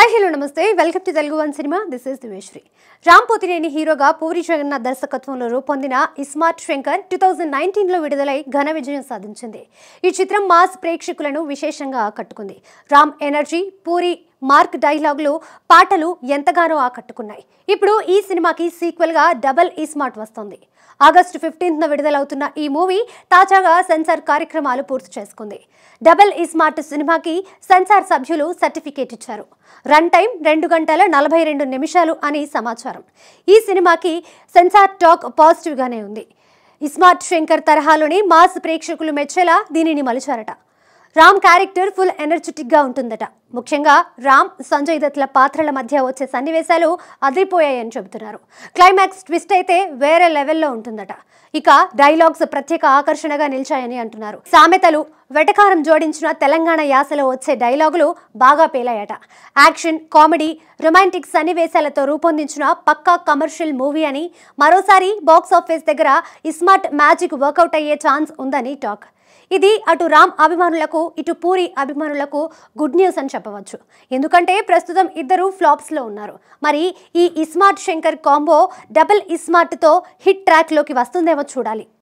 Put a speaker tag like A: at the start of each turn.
A: Hi hello namaste welcome to Telugu one cinema. This is Diveshri. Ram Pothineni హీరోగా పూరి జగన్నాథ్ దర్శకత్వంలో రూపొందిన ఇస్మార్ట్ శంకర్ 2019లో విడుదలై ఘన విజయం సాధించింది. ఈ చిత్రం మాస్ ప్రేక్షకులను విశేషంగా ఆకట్టుకుంది. రామ్ ఎనర్జీ, పూరి మార్క్ డైలాగులు, పాటలు ఎంతగానో ఆకట్టుకున్నాయి. ఇప్పుడు ఈ సినిమాకి సీక్వెల్గా డబుల్ ఇస్మార్ట్ వస్తోంది. ఆగస్టు 15న విడుదలవుతున్న ఈ మూవీ తాజాగా సెన్సార్ కార్యక్రమాలు పూర్తి చేసుకుంది. డబుల్ ఇస్మార్ట్ సినిమాకి సెన్సార్ సభ్యులు సర్టిఫికేట్ ఇచ్చారు. రన్ టైం 2 గంటల 42 నిమిషాలు అని సమాచారం. ఈ సినిమాకి సెన్సార్ టాక్ పాజిటివ్గానే ఉంది. ఇస్మార్ట్ శంకర్ తరహాలోని మాస్ ప్రేక్షకులు మెచ్చేలా దీనిని మలిచారట. రామ్ క్యారెక్టర్ ఫుల్ ఎనర్జెటిక్గా ఉంటుందట. ముఖ్యంగా రామ్, సంజయ్ దత్ల పాత్రల మధ్య వచ్చే సన్నివేశాలు అదిరిపోయాయని చెబుతున్నారు. క్లైమాక్స్ ట్విస్ట్ అయితే వేరే లెవెల్లో ఉంటుందట. ఇక డైలాగ్స్ ప్రత్యేక ఆకర్షణగా నిలిచాయని అంటున్నారు. సామెతలు, వెటకారం జోడించిన తెలంగాణ యాసలో వచ్చే డైలాగులు బాగా పేలాయట. యాక్షన్, కామెడీ, రొమాంటిక్ సన్నివేశాలతో రూపొందించిన పక్కా కమర్షియల్ మూవీ అని, మరోసారి బాక్స్ ఆఫీస్ దగ్గర ఇస్మార్ట్ మ్యాజిక్ వర్కౌట్ అయ్యే ఛాన్స్ ఉందని టాక్. ఇది అటు రామ్ అభిమానులకు, ఇటు పూరి అభిమానులకు గుడ్ న్యూస్ అని చెప్పవచ్చు. ఎందుకంటే ప్రస్తుతం ఇద్దరు ఫ్లాప్స్లో ఉన్నారు. మరి ఈ ఇస్మార్ట్ శంకర్ కాంబో డబుల్ ఇస్మార్ట్తో హిట్ ట్రాక్లోకి వస్తుందేమో చూడాలి.